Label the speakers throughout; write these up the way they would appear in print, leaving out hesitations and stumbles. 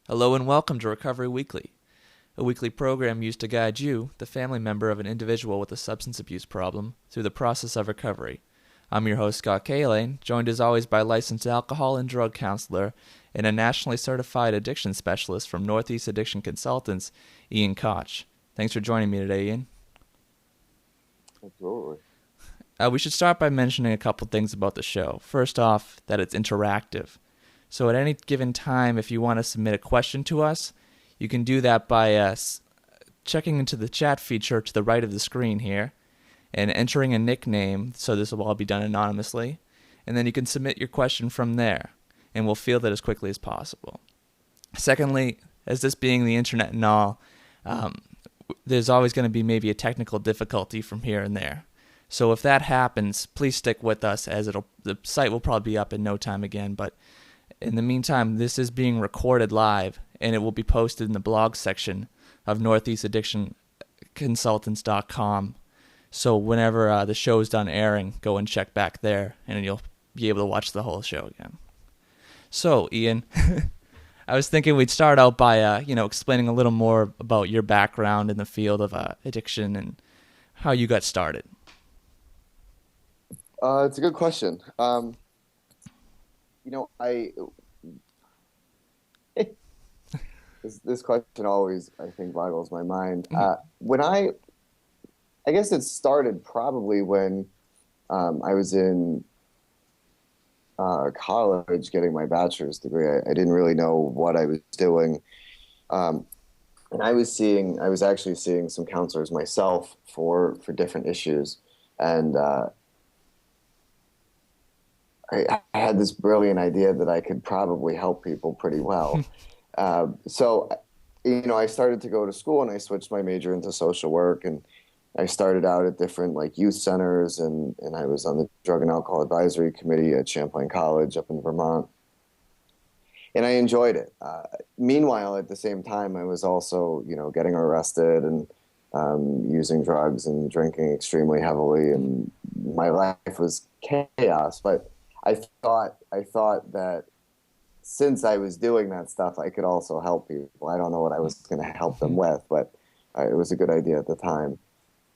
Speaker 1: Hello and welcome to Recovery Weekly, a weekly program used to guide you, the family member of an individual with a substance abuse problem, through the process of recovery. I'm your host, Scott Kalane, joined as always by licensed alcohol and drug counselor and a nationally certified addiction specialist from Northeast Addiction Consultants, Ian Koch. Thanks for joining me today, Ian.
Speaker 2: Absolutely.
Speaker 1: We should start by mentioning a couple things about the show. First off, that it's interactive. So at any given time, if you want to submit a question to us, you can do that by checking into the chat feature to the right of the screen here and entering a nickname, so this will all be done anonymously, and then you can submit your question from there, and we'll field it as quickly as possible. Secondly, as this being the internet and all, there's always going to be maybe a technical difficulty from here and there. So if that happens, please stick with us, as the site will probably be up in no time again, but in the meantime, this is being recorded live, and it will be posted in the blog section of northeastaddictionconsultants.com. So whenever the show's done airing, go and check back there, and you'll be able to watch the whole show again. So, Ian, I was thinking we'd start out by, explaining a little more about your background in the field of addiction and how you got started.
Speaker 2: It's a good question. I this question always, I think, boggles my mind. I guess it started probably when I was in college getting my bachelor's degree. I didn't really know what I was doing, um, and I was actually seeing some counselors myself for different issues, and I had this brilliant idea that I could probably help people pretty well. So, I started to go to school and I switched my major into social work, and I started out at different like youth centers, and I was on the drug and alcohol advisory committee at Champlain College up in Vermont, and I enjoyed it. Meanwhile, at the same time, I was also, getting arrested and using drugs and drinking extremely heavily, and my life was chaos. But I thought that since I was doing that stuff, I could also help people. I don't know what I was going to help them with, but it was a good idea at the time.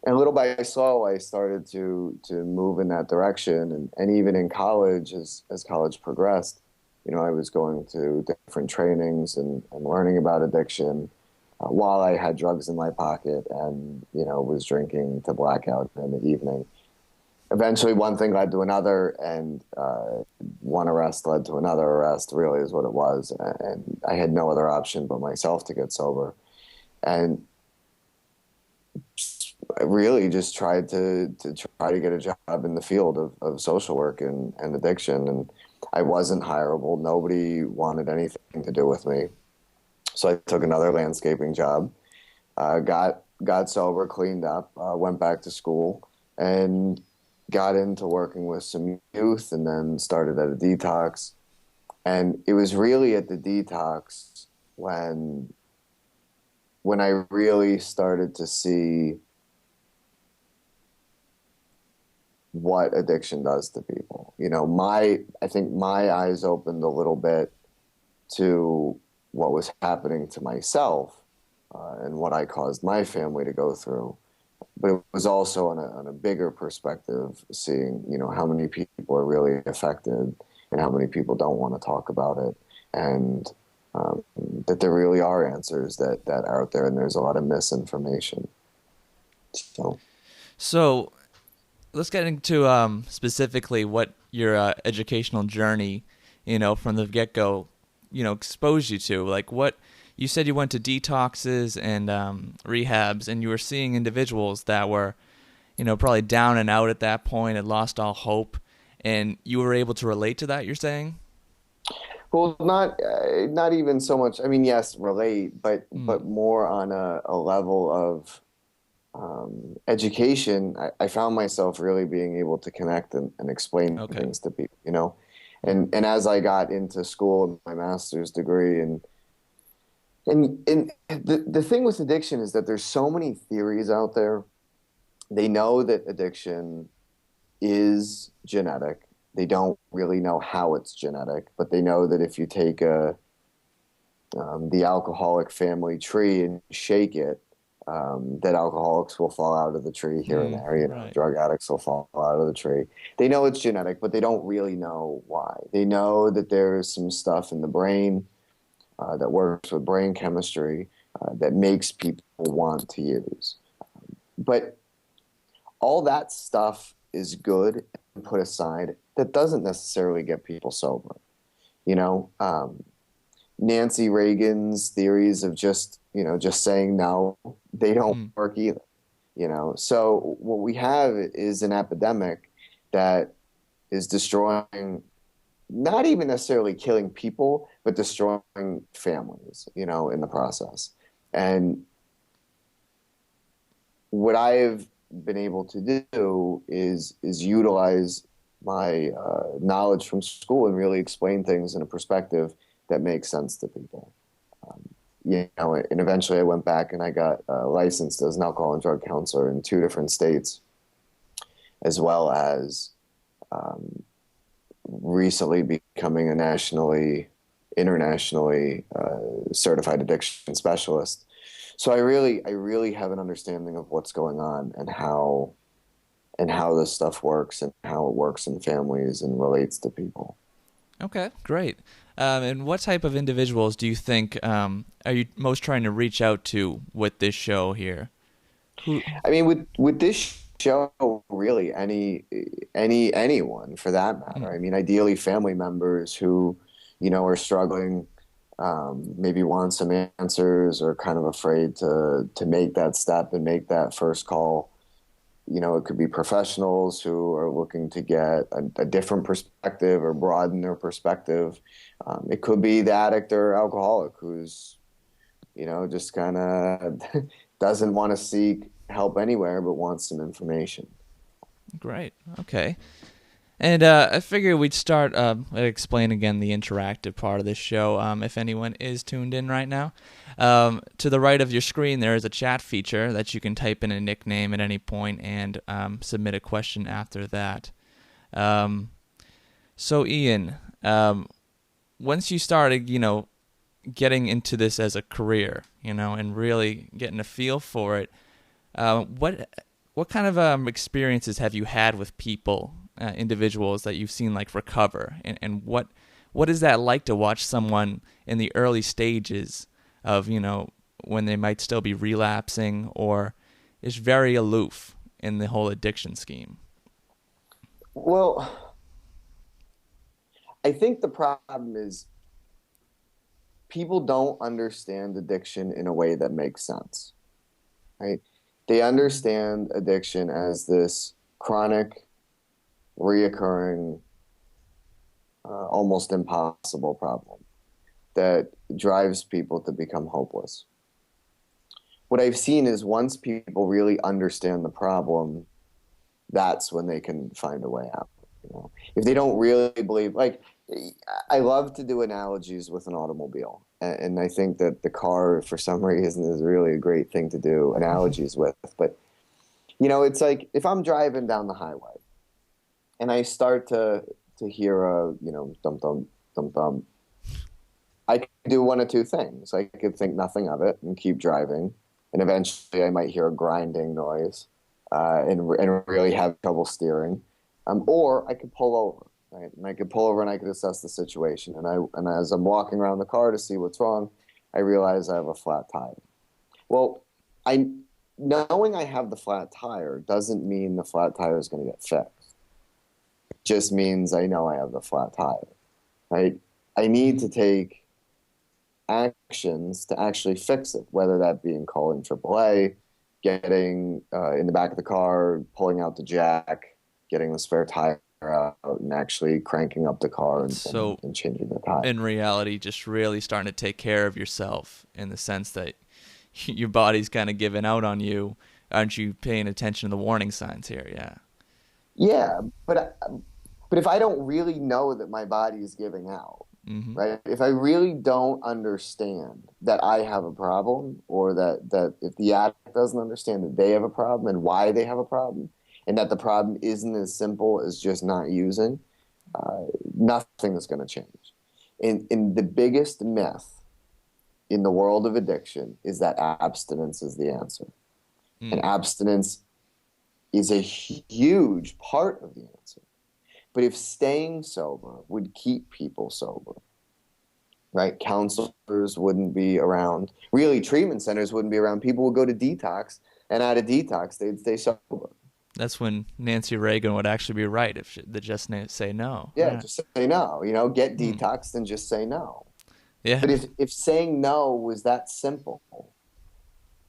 Speaker 2: And little by slow, I started to move in that direction. And even in college, as college progressed, I was going to different trainings and learning about addiction while I had drugs in my pocket and, was drinking to blackout in the evening. Eventually, one thing led to another, and one arrest led to another arrest, really is what it was. And I had no other option but myself to get sober. And I really just tried to try to get a job in the field of social work and addiction. And I wasn't hireable. Nobody wanted anything to do with me. So I took another landscaping job, got sober, cleaned up, went back to school, and got into working with some youth, and then started at a detox. And it was really at the detox when I really started to see what addiction does to people. I think my eyes opened a little bit to what was happening to myself, and what I caused my family to go through. But it was also on a bigger perspective, seeing, how many people are really affected and how many people don't want to talk about it. And that there really are answers that are out there, and there's a lot of misinformation. So,
Speaker 1: So let's get into specifically what your educational journey, from the get-go, exposed you to. Like, what you said, you went to detoxes and rehabs, and you were seeing individuals that were, probably down and out at that point, had lost all hope, and you were able to relate to that, you're saying?
Speaker 2: well, not even so much. I mean, yes, relate, but
Speaker 1: Mm,
Speaker 2: more on a level of education. I found myself really being able to connect and explain
Speaker 1: okay.
Speaker 2: things to people, and as I got into school and my master's degree, and the thing with addiction is that there's so many theories out there. They know that addiction is genetic. They don't really know how it's genetic, but they know that if you take the alcoholic family tree and shake it, that alcoholics will fall out of the tree here and there.
Speaker 1: Right.
Speaker 2: Drug addicts will fall out of the tree. They know it's genetic, but they don't really know why. They know that there's some stuff in the brain that works with brain chemistry that makes people want to use. But all that stuff is good and put aside. That doesn't necessarily get people sober. You know, Nancy Reagan's theories of just saying no, they don't
Speaker 1: Mm.
Speaker 2: work either. So what we have is an epidemic that is destroying, not even necessarily killing people, but destroying families, in the process. And what I've been able to do is utilize my knowledge from school and really explain things in a perspective that makes sense to people. And eventually I went back and I got licensed as an alcohol and drug counselor in 2 different states, as well as um, recently becoming a internationally certified addiction specialist. So I really have an understanding of what's going on and how this stuff works and how it works in families and relates to people.
Speaker 1: Okay, great. And what type of individuals do you think are you most trying to reach out to with this show here? Who?
Speaker 2: I mean, with this show, really anyone for that matter.
Speaker 1: Mm.
Speaker 2: I mean, ideally family members who, are struggling, maybe want some answers or kind of afraid to make that step and make that first call. It could be professionals who are looking to get a different perspective or broaden their perspective. It could be the addict or alcoholic who's, just kind of doesn't want to seek help anywhere but wants some information.
Speaker 1: Great. Okay. And I figured we'd start explain again the interactive part of this show. If anyone is tuned in right now, to the right of your screen there is a chat feature that you can type in a nickname at any point and submit a question after that. Um, so Ian, once you started, getting into this as a career, and really getting a feel for it, what kind of experiences have you had with people, individuals that you've seen like recover, and what is that like to watch someone in the early stages of when they might still be relapsing or is very aloof in the whole addiction scheme?
Speaker 2: Well, I think the problem is people don't understand addiction in a way that makes sense, right? They understand addiction as this chronic, reoccurring, almost impossible problem that drives people to become hopeless. What I've seen is once people really understand the problem, that's when they can find a way out. If they don't really believe, like, I love to do analogies with an automobile, and I think that the car, for some reason, is really a great thing to do analogies with. But it's like if I'm driving down the highway and I start to hear a thump thump thump thump, I could do one of two things. I could think nothing of it and keep driving, and eventually I might hear a grinding noise, and really have trouble steering. Or I could pull over, right? And I could pull over and I could assess the situation. And as I'm walking around the car to see what's wrong, I realize I have a flat tire. Well, I knowing I have the flat tire doesn't mean the flat tire is going to get fixed. It just means I know I have the flat tire, right? I need to take actions to actually fix it, whether that be in calling AAA, getting in the back of the car, pulling out the jack, getting the spare tire out, and actually cranking up the car and,
Speaker 1: So
Speaker 2: and changing the tire.
Speaker 1: in reality, just really starting to take care of yourself in the sense that your body's kind of giving out on you. Aren't you paying attention to the warning signs here? Yeah.
Speaker 2: Yeah, but if I don't really know that my body is giving out,
Speaker 1: Hmm.
Speaker 2: right? If I really don't understand that I have a problem, or that if the addict doesn't understand that they have a problem and why they have a problem, and that the problem isn't as simple as just not using, uh, nothing is going to change. And the biggest myth in the world of addiction is that abstinence is the answer. And
Speaker 1: Mm.
Speaker 2: abstinence is a huge part of the answer. But if staying sober would keep people sober, right? Counselors wouldn't be around. Really, treatment centers wouldn't be around. People would go to detox, and out of detox, they'd stay sober.
Speaker 1: That's when Nancy Reagan would actually be right if they just say no.
Speaker 2: Yeah,
Speaker 1: Right.
Speaker 2: just say no. Get
Speaker 1: Mm.
Speaker 2: detoxed and just say no.
Speaker 1: Yeah.
Speaker 2: But if saying no was that simple,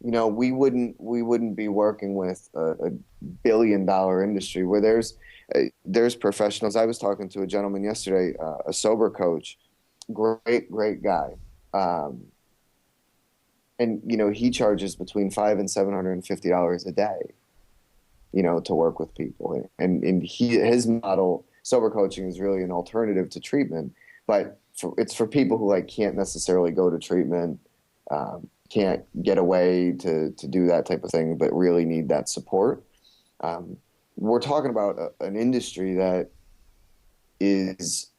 Speaker 2: we wouldn't be working with a billion-dollar industry where there's professionals. I was talking to a gentleman yesterday, a sober coach, great guy, um, and he charges between $500 and $750 a day, to work with people, and his model sober coaching is really an alternative to treatment, but it's for people who like can't necessarily go to treatment. Can't get away to do that type of thing, but really need that support. Um, we're talking about an industry that is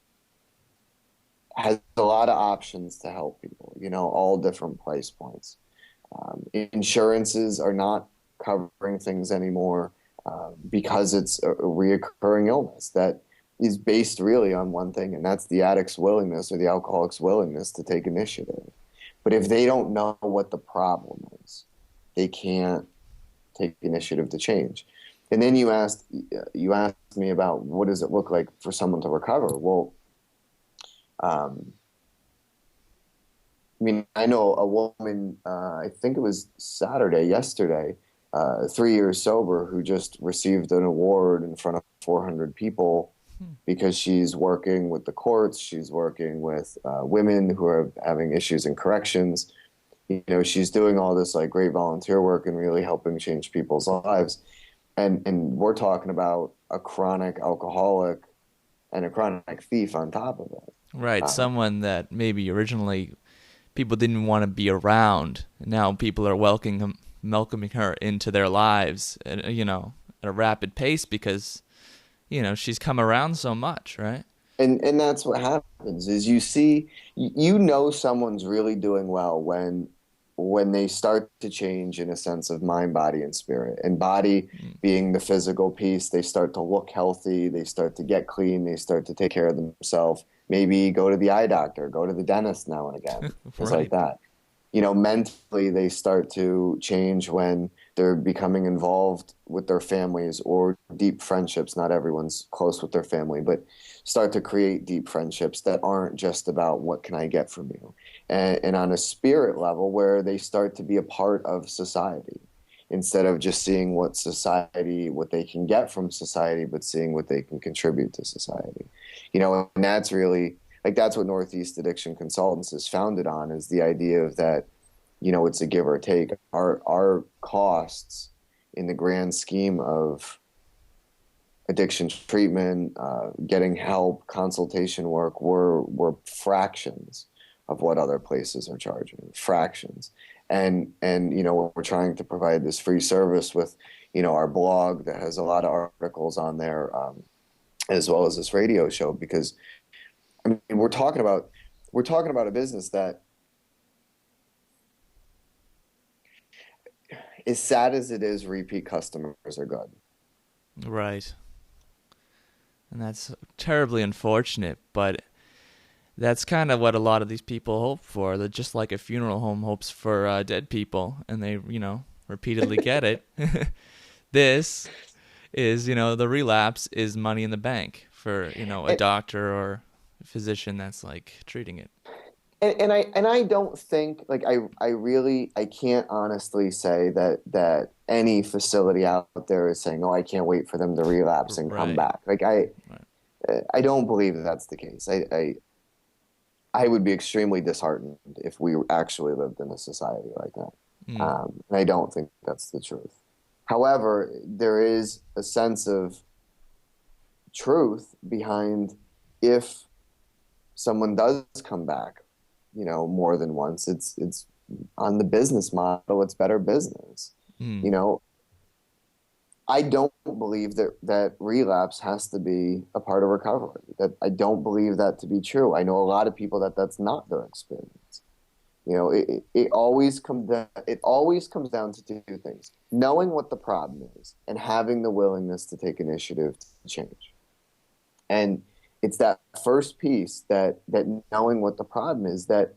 Speaker 2: has a lot of options to help people, all different price points. Insurances are not covering things anymore because it's a reoccurring illness that is based really on one thing, and that's the addict's willingness or the alcoholic's willingness to take initiative. But if they don't know what the problem is, they can't take initiative to change. And then you asked me about what does it look like for someone to recover. Well, um, I mean, I know a woman, I think it was yesterday, 3 years sober, who just received an award in front of 400 people
Speaker 1: Hmm.
Speaker 2: because she's working with the courts, she's working with women who are having issues in corrections. She's doing all this like great volunteer work and really helping change people's lives. And we're talking about a chronic alcoholic and a chronic thief on top of it.
Speaker 1: Right.
Speaker 2: Uh,
Speaker 1: Someone that maybe originally people didn't want to be around. Now people are welcoming her into their lives, at a rapid pace because, she's come around so much, right?
Speaker 2: and that's what happens is someone's really doing well when they start to change in a sense of mind, body, and spirit. And body
Speaker 1: Mm.
Speaker 2: being the physical piece, they start to look healthy, they start to get clean, they start to take care of themselves, maybe go to the eye doctor, go to the dentist now and again, things like
Speaker 1: Right.
Speaker 2: that. Mentally they start to change when they're becoming involved with their families or deep friendships. Not everyone's close with their family, but start to create deep friendships that aren't just about what can I get from you. And on a spirit level where they start to be a part of society instead of just seeing what they can get from society, but seeing what they can contribute to society. And that's really like that's what Northeast Addiction Consultants is founded on, is the idea of that, it's a give or take. Our costs in the grand scheme of addiction treatment, getting help, consultation work, were fractions of what other places are charging, fractions. And we're trying to provide this free service with our blog that has a lot of articles on there, as well as this radio show, because I mean we're talking about a business that, as sad as it is, repeat customers are good.
Speaker 1: Right. And that's terribly unfortunate, but that's kind of what a lot of these people hope for. They're just like a funeral home hopes for dead people, and they, repeatedly get it. This is, the relapse is money in the bank for, a
Speaker 2: And,
Speaker 1: doctor or a physician that's like treating it.
Speaker 2: and I don't think, like, I can't honestly say that any facility out there is saying, oh, I can't wait for them to relapse and come
Speaker 1: Right.
Speaker 2: back. Like
Speaker 1: Right.
Speaker 2: I don't believe that that's the case. I would be extremely disheartened if we actually lived in a society like that.
Speaker 1: Mm.
Speaker 2: And I don't think that's the truth. However, there is a sense of truth behind, if someone does come back, more than once, it's on the business model, it's better business.
Speaker 1: Mm.
Speaker 2: You know, I don't believe that relapse has to be a part of recovery. That I don't believe that to be true. I know a lot of people that's not their experience. It always comes down to two things: knowing what the problem is and having the willingness to take initiative to change. And it's that first piece, that knowing what the problem is, that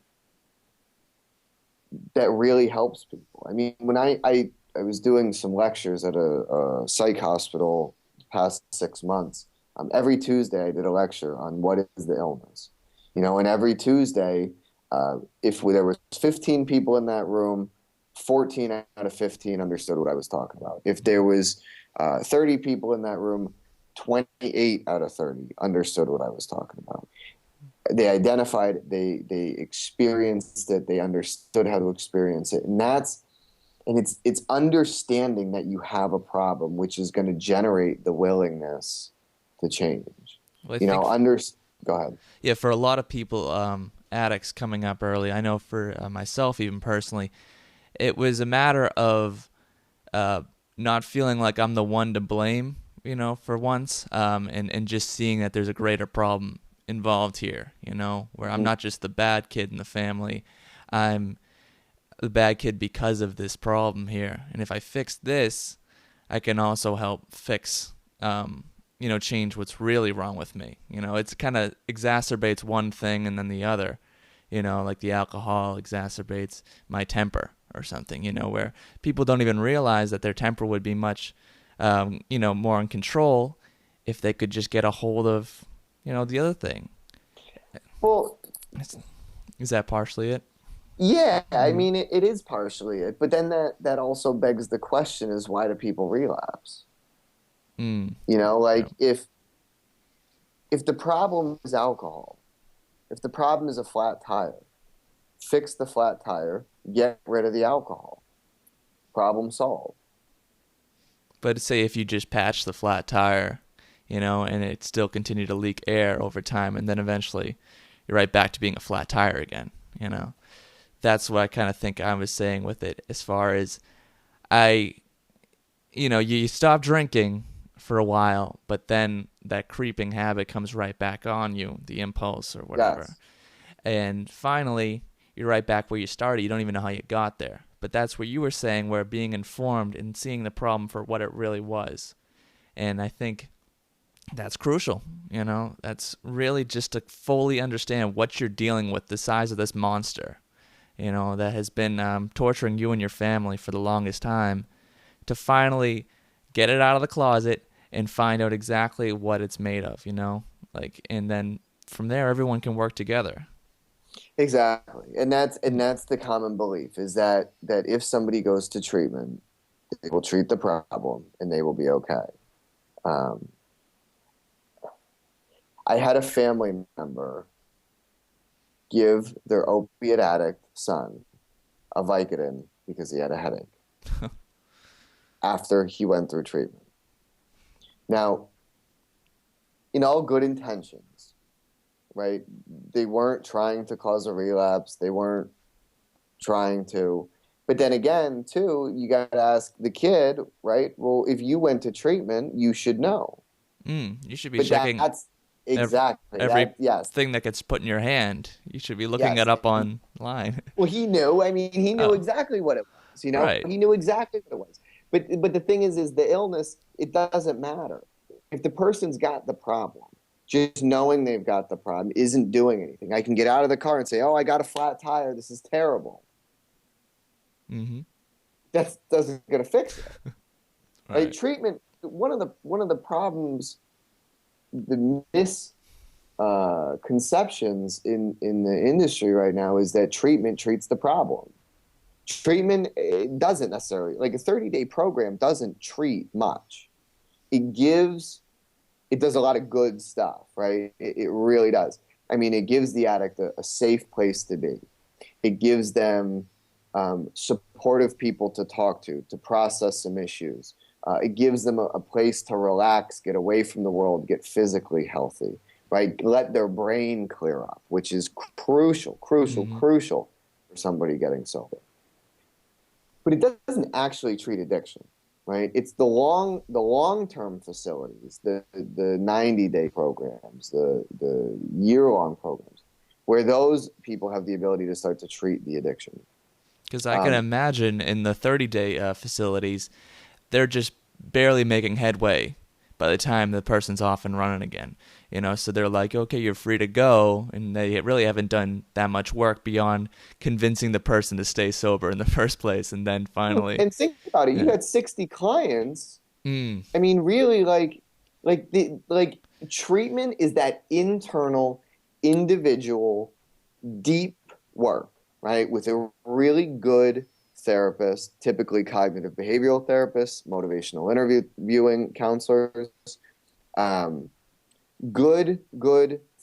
Speaker 2: really helps people. I mean, when I was doing some lectures at a psych hospital the past 6 months. Every Tuesday I did a lecture on what is the illness, and every Tuesday, if there was 15 people in that room, 14 out of 15 understood what I was talking about. If there was 30 people in that room, 28 out of 30 understood what I was talking about. They identified it, they experienced it, they understood how to experience it. And it's understanding that you have a problem, which is going to generate the willingness to change.
Speaker 1: Well, I
Speaker 2: You know,
Speaker 1: think,
Speaker 2: under Go ahead.
Speaker 1: yeah, for a lot of people, addicts coming up early, I know for myself, even personally, it was a matter of not feeling like I'm the one to blame, for once, and just seeing that there's a greater problem involved here, where I'm not just the bad kid in the family. I'm the bad kid because of this problem here. And if I fix this, I can also help fix, change what's really wrong with me. It's kind of exacerbates one thing and then the other, like the alcohol exacerbates my temper or something, where people don't even realize that their temper would be much, more in control if they could just get a hold of, the other thing.
Speaker 2: Well,
Speaker 1: Is, is that partially it?
Speaker 2: yeah, I
Speaker 1: Mm.
Speaker 2: mean, it is partially it, but then that also begs the question: is why do people relapse?
Speaker 1: Mm.
Speaker 2: Like
Speaker 1: Yeah.
Speaker 2: if the problem is alcohol, if the problem is a flat tire, fix the flat tire, get rid of the alcohol. Problem solved.
Speaker 1: But say if you just patch the flat tire, and it still continue to leak air over time, and then eventually you're right back to being a flat tire again. That's what I kind of think I was saying with it, as far as I, you stop drinking for a while, but then that creeping habit comes right back on you, the impulse or whatever.
Speaker 2: Yes.
Speaker 1: And finally, you're right back where you started. You don't even know how you got there. But that's what you were saying, where being informed and seeing the problem for what it really was. And I think that's crucial. That's really just to fully understand what you're dealing with, the size of this monster, that has been torturing you and your family for the longest time, to finally get it out of the closet and find out exactly what it's made of, and then from there, everyone can work together.
Speaker 2: Exactly. And that's the common belief, is that if somebody goes to treatment, they will treat the problem and they will be okay. Um, I had a family member give their opiate addict son a Vicodin because he had a headache after he went through treatment. Now, in all good intentions, right? They weren't trying to cause a relapse. They weren't trying to. But then again, too, you got to ask the kid, right? Well, if you went to treatment, you should know.
Speaker 1: You should be
Speaker 2: But
Speaker 1: checking
Speaker 2: that's exactly
Speaker 1: every
Speaker 2: that. Yes,
Speaker 1: thing that gets put in your hand. You should be looking
Speaker 2: yes.
Speaker 1: it up online.
Speaker 2: Well, he knew. I mean, he knew
Speaker 1: Oh,
Speaker 2: exactly what it was.
Speaker 1: right.
Speaker 2: He knew exactly what it was. But the thing is the illness. It doesn't matter if the person's got the problem. Just knowing they've got the problem isn't doing anything. I can get out of the car and say, "Oh, I got a flat tire. This is terrible."
Speaker 1: Mm-hmm.
Speaker 2: That doesn't going to fix it. Right?
Speaker 1: Right.
Speaker 2: Treatment. One of the problems, the misconceptions in the industry right now, is that treatment treats the problem. Treatment, it doesn't necessarily, like a 30-day program doesn't treat much. It gives, it does a lot of good stuff, right? It really does. I mean, it gives the addict a safe place to be. It gives them supportive people to talk to process some issues. It gives them a place to relax, get away from the world, get physically healthy, right? Let their brain clear up, which is crucial, crucial,
Speaker 1: Mm-hmm.
Speaker 2: crucial for somebody getting sober. But it doesn't actually treat addiction, right? It's the long-term facilities, the 90-day programs, the year-long programs. where those people have the ability to start to treat the addiction.
Speaker 1: Because I can
Speaker 2: Um,
Speaker 1: imagine in the 30-day facilities, they're just barely making headway by the time the person's off and running again. So they're like, okay, you're free to go, and they really haven't done that much work beyond convincing the person to stay sober in the first place, and then finally,
Speaker 2: and think about it, you
Speaker 1: yeah,
Speaker 2: had 60 clients.
Speaker 1: mm,
Speaker 2: I mean, really, like treatment is that internal, individual, deep work, right? With a really good therapist, typically cognitive behavioral therapists, motivational interviewing counselors, um, good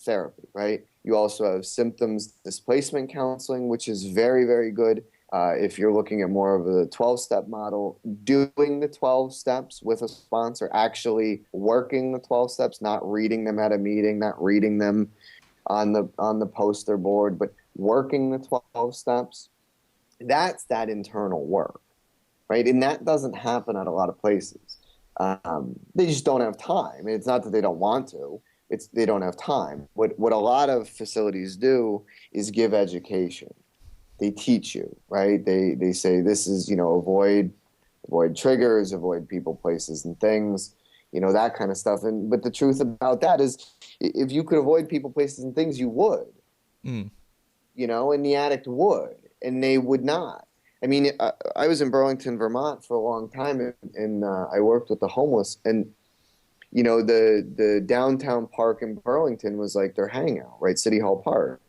Speaker 2: therapy, right? You also have symptoms displacement counseling, which is very, very good. If you're looking at more of a 12-step model, doing the 12 steps with a sponsor, actually working the 12 steps, not reading them at a meeting, not reading them on the poster board, but working the 12 steps, that's that internal work, right? And that doesn't happen at a lot of places. They just don't have time. It's not that they don't want to. It's they don't have time. What a lot of facilities do is give education. They teach you, right? They say this is, avoid triggers, avoid people, places, and things, that kind of stuff. But the truth about that is, if you could avoid people, places, and things, you would,
Speaker 1: mm,
Speaker 2: and the addict would, and they would not. I mean, I was in Burlington, Vermont for a long time, and I worked with the homeless, and the downtown park in Burlington was like their hangout, right? City Hall Park.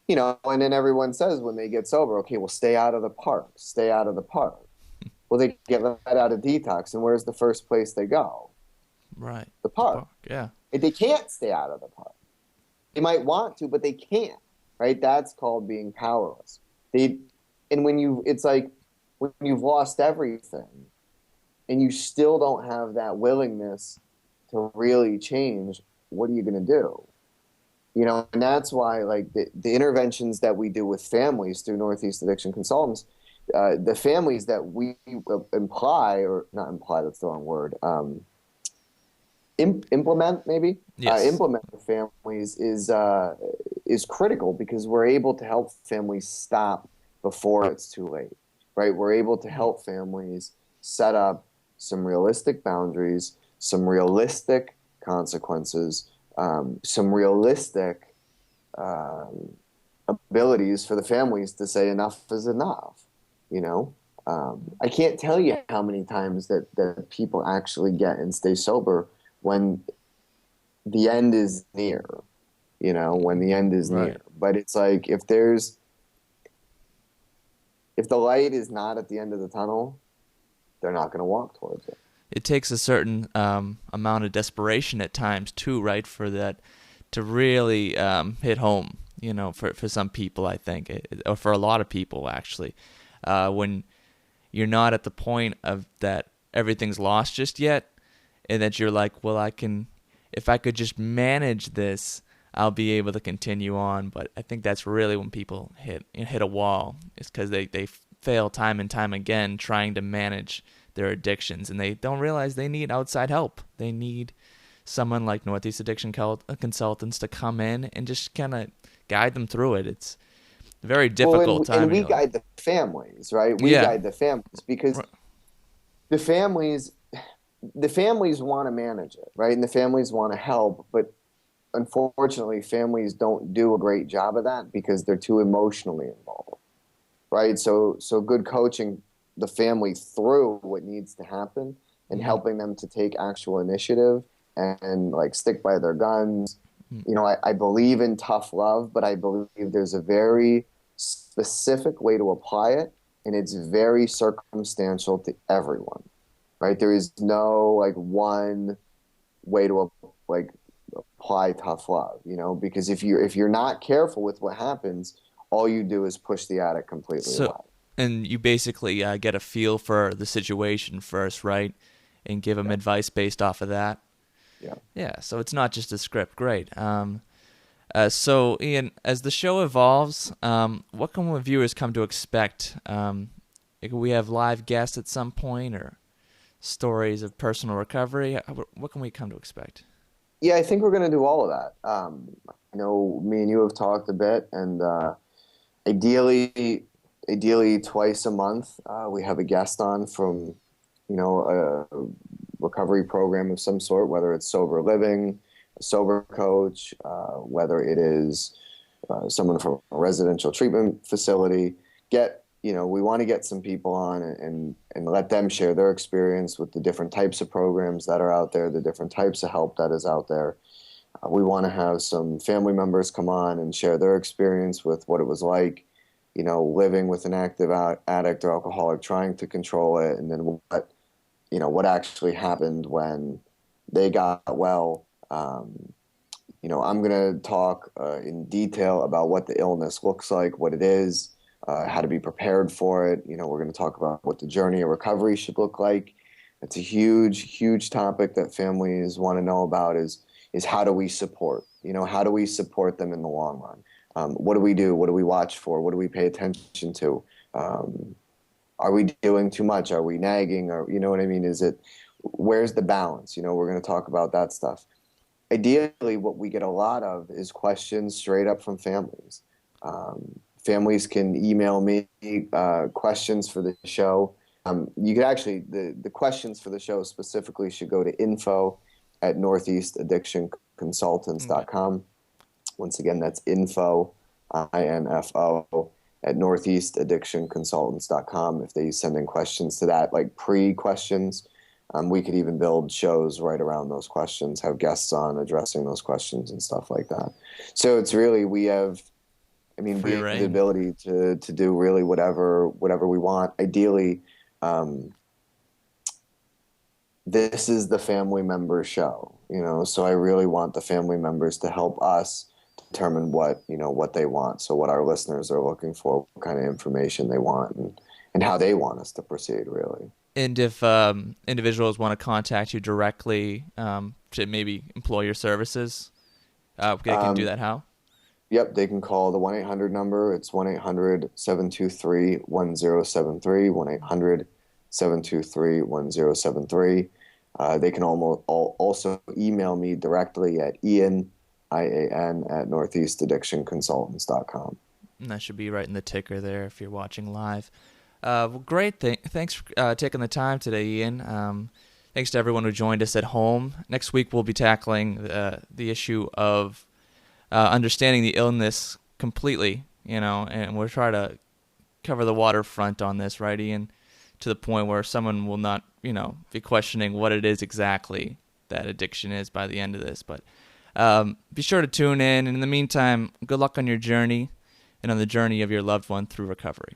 Speaker 2: And then everyone says when they get sober, okay, well, stay out of the park, stay out of the park. Well, they get let out of detox, and where's the first place they go?
Speaker 1: right,
Speaker 2: The
Speaker 1: the
Speaker 2: park.
Speaker 1: park, yeah.
Speaker 2: If they can't stay out of the park. They might want to, but they can't, right? That's called being powerless. And it's like when you've lost everything and you still don't have that willingness to really change, what are you going to do? And that's why, like, the interventions that we do with families through Northeast Addiction Consultants, the families that we imply, or not imply, that's the wrong word, implement maybe,
Speaker 1: Yes.
Speaker 2: implement the families is critical, because we're able to help families stop before it's too late, right? We're able to help families set up some realistic boundaries, some realistic consequences, some realistic abilities for the families to say enough is enough. I can't tell you how many times that people actually get and stay sober when the end is near, when the end is
Speaker 1: Right.
Speaker 2: near. But it's like, if the light is not at the end of the tunnel, they're not going to walk towards it.
Speaker 1: It takes a certain amount of desperation at times too, right, for that to really hit home. For some people, I think, or for a lot of people actually, when you're not at the point of that everything's lost just yet, and that you're like, well, if I could just manage this, I'll be able to continue on. But I think that's really when people hit a wall. It's because they fail time and time again trying to manage their addictions, and they don't realize they need outside help. They need someone like Northeast Addiction Consultants to come in and just kind of guide them through it. It's a very
Speaker 2: Well,
Speaker 1: difficult time.
Speaker 2: and we guide the families, right? We
Speaker 1: Yeah.
Speaker 2: guide the families, because
Speaker 1: Right.
Speaker 2: the families the families want to manage it, right? And the families want to help, but unfortunately, families don't do a great job of that because they're too emotionally involved, right? So good coaching the family through what needs to happen, and
Speaker 1: Mm-hmm.
Speaker 2: helping them to take actual initiative and like stick by their guns. I believe in tough love, but I believe there's a very specific way to apply it, and it's very circumstantial to everyone, right? There is no like one way to like apply tough love, because if you're not careful with what happens, all you do is push the addict completely
Speaker 1: So,
Speaker 2: away.
Speaker 1: and you basically get a feel for the situation first, right? And give them
Speaker 2: Yeah,
Speaker 1: advice based off of that.
Speaker 2: yeah.
Speaker 1: Yeah, so it's not just a script. Great. So, Ian, as the show evolves, what can viewers come to expect? Can we have live guests at some point, or stories of personal recovery? What can we come to expect?
Speaker 2: Yeah, I think we're going to do all of that. I know me and you have talked a bit, and ideally, ideally twice a month, we have a guest on from, a recovery program of some sort, whether it's sober living, a sober coach, whether it is someone from a residential treatment facility. We want to get some people on and let them share their experience with the different types of programs that are out there, the different types of help that is out there. We want to have some family members come on and share their experience with what it was like, living with an active addict or alcoholic, trying to control it, and then what actually happened when they got well. I'm going to talk in detail about what the illness looks like, what it is, how to be prepared for it. We're going to talk about what the journey of recovery should look like. It's a huge, huge topic that families want to know about is how do we support? How do we support them in the long run? What do we do? What do we watch for? What do we pay attention to? Are we doing too much? Are we nagging? Or, you know what I mean? Where's the balance? We're going to talk about that stuff. Ideally, what we get a lot of is questions straight up from families. Families can email me questions for the show. You could actually, the questions for the show specifically should go to info@northeastaddictionconsultants.com. Once again, that's info, info, at northeastaddictionconsultants.com. If they send in questions to that, like pre-questions, we could even build shows right around those questions, have guests on addressing those questions and stuff like that. So it's really, we have the ability to do really whatever we want. Ideally, this is the family member show, so I really want the family members to help us determine what they want. So what our listeners are looking for, what kind of information they want, and how they want us to proceed, really.
Speaker 1: And if individuals want to contact you directly to maybe employ your services, they can do that how?
Speaker 2: Yep, they can call the 1-800 number. It's 1-800-723-1073, 1-800-723-1073. They can also email me directly at Ian, IAN, at northeastaddictionconsultants.com.
Speaker 1: And that should be right in the ticker there if you're watching live. Well, great. Thanks for taking the time today, Ian. Thanks to everyone who joined us at home. Next week we'll be tackling the issue of understanding the illness completely, and we'll try to cover the waterfront on this, right, Ian, to the point where someone will not, be questioning what it is exactly that addiction is by the end of this. But be sure to tune in. And in the meantime, good luck on your journey and on the journey of your loved one through recovery.